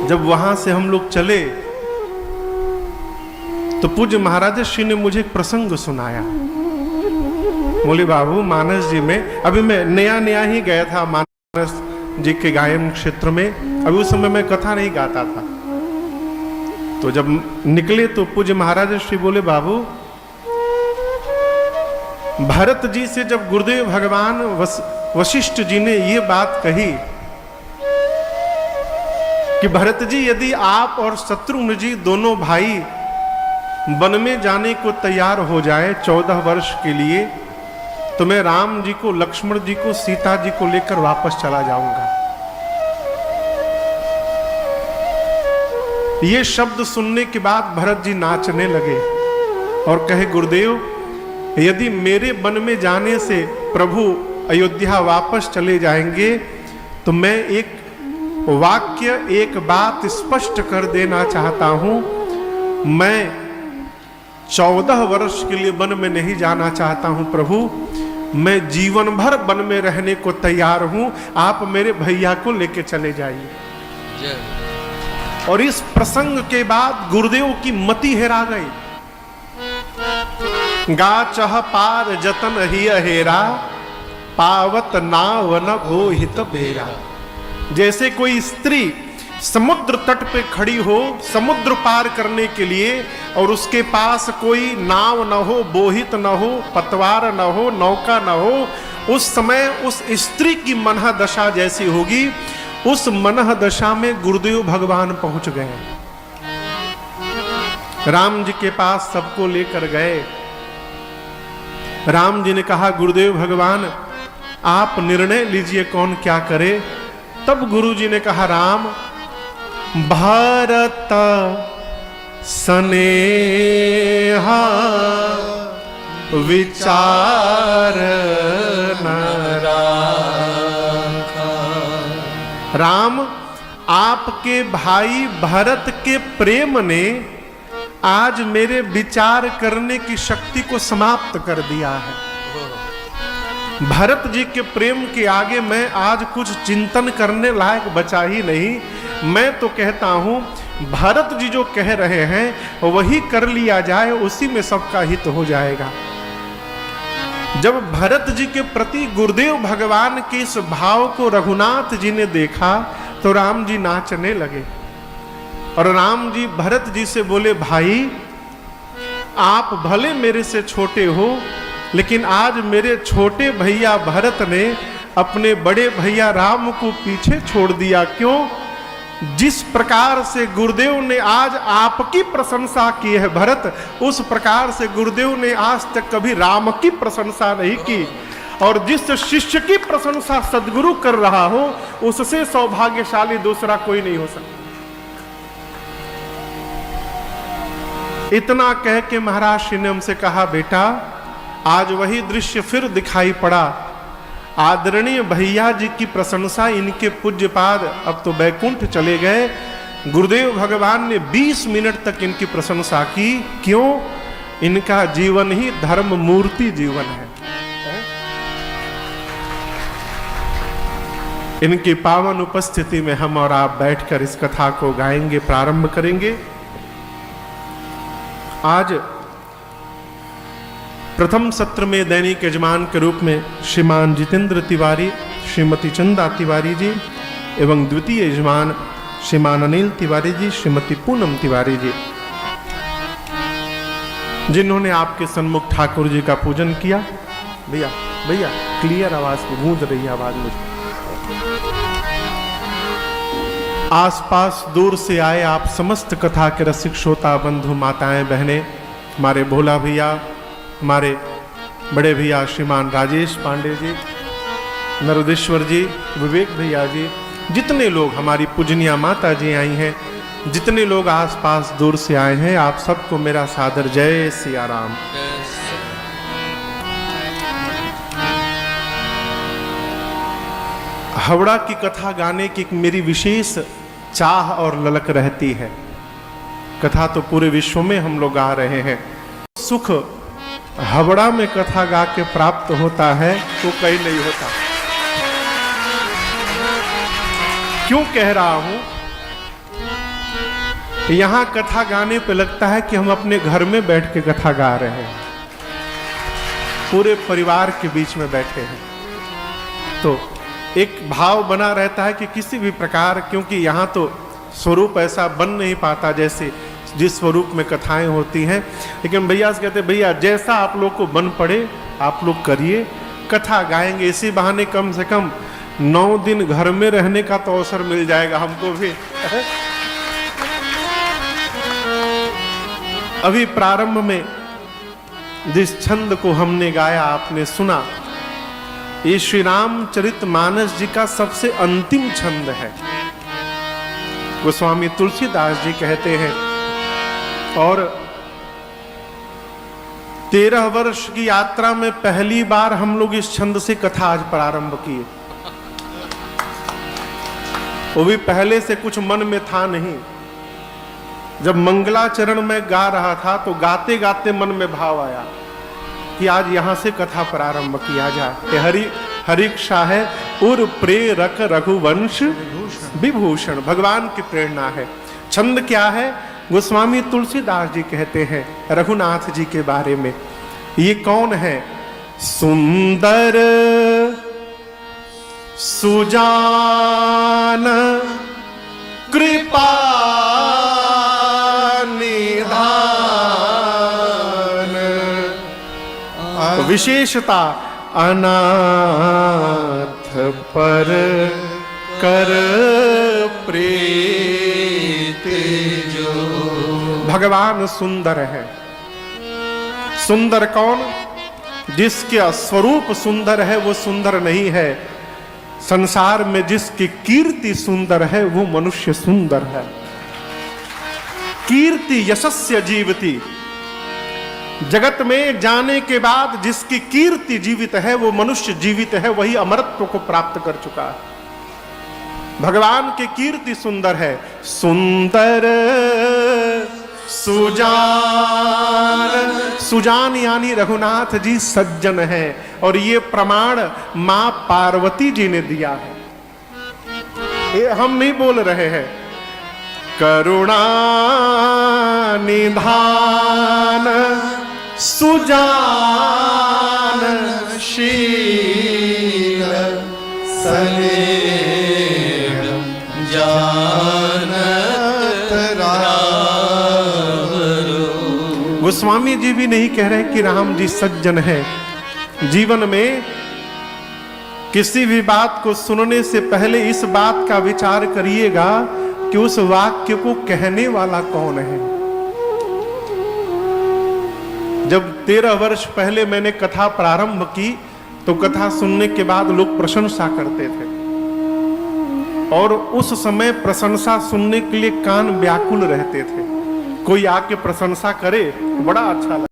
जब वहां से हम लोग चले तो पूज्य महाराज श्री ने मुझे एक प्रसंग सुनाया। बोले बाबू मानस जी में, अभी मैं नया ही गया था मानस जी के गायन क्षेत्र में, अभी उस समय मैं कथा नहीं गाता था। तो जब निकले तो पूज्य महाराज श्री बोले बाबू, भरत जी से जब गुरुदेव भगवान वशिष्ठ जी ने ये बात कही कि भरत जी यदि आप और शत्रुघ्न जी दोनों भाई वन में जाने को तैयार हो जाए 14 वर्ष के लिए, तो मैं राम जी को, लक्ष्मण जी को, सीता जी को लेकर वापस चला जाऊंगा। ये शब्द सुनने के बाद भरत जी नाचने लगे और कहे गुरुदेव, यदि मेरे वन में जाने से प्रभु अयोध्या वापस चले जाएंगे तो मैं एक वाक्य, एक बात स्पष्ट कर देना चाहता हूं। मैं 14 वर्ष के लिए वन में नहीं जाना चाहता हूं प्रभु, मैं जीवन भर वन में रहने को तैयार हूं, आप मेरे भैया को लेके चले जाइए। और इस प्रसंग के बाद गुरुदेव की मति हेरा गई। गा चह पार जतन ही हेरा, पावत नाव न गोहित बेरा। जैसे कोई स्त्री समुद्र तट पे खड़ी हो समुद्र पार करने के लिए, और उसके पास कोई नाव न हो, बोहित न हो, पतवार न हो, नौका न हो, उस समय उस स्त्री की मनह दशा जैसी होगी, उस मनह दशा में गुरुदेव भगवान पहुंच गए। राम जी के पास सबको लेकर गए। राम जी ने कहा गुरुदेव भगवान आप निर्णय लीजिए कौन क्या करे। तब गुरु जी ने कहा राम, भारत स्नेहा विचार न राखा। राम, आपके भाई भरत के प्रेम ने आज मेरे विचार करने की शक्ति को समाप्त कर दिया है। भरत जी के प्रेम के आगे मैं आज कुछ चिंतन करने लायक बचा ही नहीं। मैं तो कहता हूं भरत जी जो कह रहे हैं वही कर लिया जाए, उसी में सबका हित हो जाएगा। जब भरत जी के प्रति गुरुदेव भगवान के इस भाव को रघुनाथ जी ने देखा तो राम जी नाचने लगे और राम जी भरत जी से बोले भाई आप भले मेरे से छोटे हो, लेकिन आज मेरे छोटे भैया भरत ने अपने बड़े भैया राम को पीछे छोड़ दिया। क्यों? जिस प्रकार से गुरुदेव ने आज आपकी प्रशंसा की है भरत, उस प्रकार से गुरुदेव ने आज तक कभी राम की प्रशंसा नहीं की। और जिस शिष्य की प्रशंसा सदगुरु कर रहा हो उससे सौभाग्यशाली दूसरा कोई नहीं हो सकता। इतना कह के महाराज श्री ने हमसे कहा बेटा आज वही दृश्य फिर दिखाई पड़ा। आदरणीय भैया जी की प्रशंसा इनके पूज्यपाद अब तो बैकुंठ चले गए, गुरुदेव भगवान ने 20 मिनट तक इनकी प्रशंसा की। क्यों? इनका जीवन ही धर्म मूर्ति जीवन है। इनकी पावन उपस्थिति में हम और आप बैठकर इस कथा को गाएंगे, प्रारंभ करेंगे। आज प्रथम सत्र में दैनिक यजमान के रूप में श्रीमान जितेंद्र तिवारी, श्रीमती चंदा तिवारी जी एवं द्वितीय यजमान श्रीमान अनिल तिवारी जी, श्रीमती पूनम तिवारी जी, जिन्होंने आपके सन्मुख ठाकुर जी का पूजन किया। भैया भैया क्लियर आवाज में गूंज रही आवाज मुझे। आसपास दूर से आए आप समस्त कथा के रसिक श्रोता बंधु माताएं बहनें, हमारे भोला भैया, हमारे बड़े भैया श्रीमान राजेश पांडे जी, नरोदेश्वर जी, विवेक भैया जी, जितने लोग हमारी पूजनिया माता जी आई हैं, जितने लोग आसपास दूर से आए हैं, आप सबको मेरा सादर जय सिया राम। हावड़ा की कथा गाने की मेरी विशेष चाह और ललक रहती है। कथा तो पूरे विश्व में हम लोग गा रहे हैं, सुख हावड़ा में कथा गा के प्राप्त होता है तो कहीं नहीं होता। क्यों कह रहा हूं? यहाँ कथा गाने पे लगता है कि हम अपने घर में बैठ के कथा गा रहे हैं, पूरे परिवार के बीच में बैठे हैं। तो एक भाव बना रहता है कि किसी भी प्रकार, क्योंकि यहाँ तो स्वरूप ऐसा बन नहीं पाता जैसे जिस स्वरूप में कथाएं होती हैं, लेकिन भैया से कहते भैया जैसा आप लोग को बन पड़े आप लोग करिए, कथा गाएंगे। इसी बहाने कम से कम 9 दिन घर में रहने का तो अवसर मिल जाएगा हमको भी। अभी प्रारंभ में जिस छंद को हमने गाया आपने सुना, ये श्री रामचरितमानस जी का सबसे अंतिम छंद है। गोस्वामी तुलसीदास जी कहते हैं, और 13 वर्ष की यात्रा में पहली बार हम लोग इस छंद से कथा आज प्रारंभ किए। वो भी पहले से कुछ मन में था नहीं। जब मंगलाचरण में गा रहा था तो गाते गाते मन में भाव आया कि आज यहां से कथा प्रारंभ किया जाए। हरिक्षा है उर प्रेरक रघुवंश विभूषण, भगवान की प्रेरणा है। छंद क्या है? गोस्वामी तुलसीदास जी कहते हैं रघुनाथ जी के बारे में। ये कौन है? सुंदर सुजान कृपा निधान, विशेषता अनाथ पर कर प्रीत जो। भगवान सुंदर है। सुंदर कौन? जिसके स्वरूप सुंदर है वो सुंदर नहीं है। संसार में जिसकी कीर्ति सुंदर है वो मनुष्य सुंदर है। कीर्ति यशस्य जीवति, जगत में जाने के बाद जिसकी कीर्ति जीवित है वो मनुष्य जीवित है, वही अमरत्व को प्राप्त कर चुका है। भगवान की कीर्ति सुंदर है। सुंदर सुजान, सुजान यानी रघुनाथ जी सज्जन है, और ये प्रमाण मां पार्वती जी ने दिया है, ये हम नहीं बोल रहे हैं। करुणा निधान सुजान शील सनेह जानत राम। गोस्वामी जी भी नहीं कह रहे कि राम जी सज्जन है। जीवन में किसी भी बात को सुनने से पहले इस बात का विचार करिएगा कि उस वाक्य को कहने वाला कौन है। जब 13 वर्ष पहले मैंने कथा प्रारंभ की तो कथा सुनने के बाद लोग प्रशंसा करते थे, और उस समय प्रशंसा सुनने के लिए कान व्याकुल रहते थे। कोई आके प्रशंसा करे बड़ा अच्छा लगता।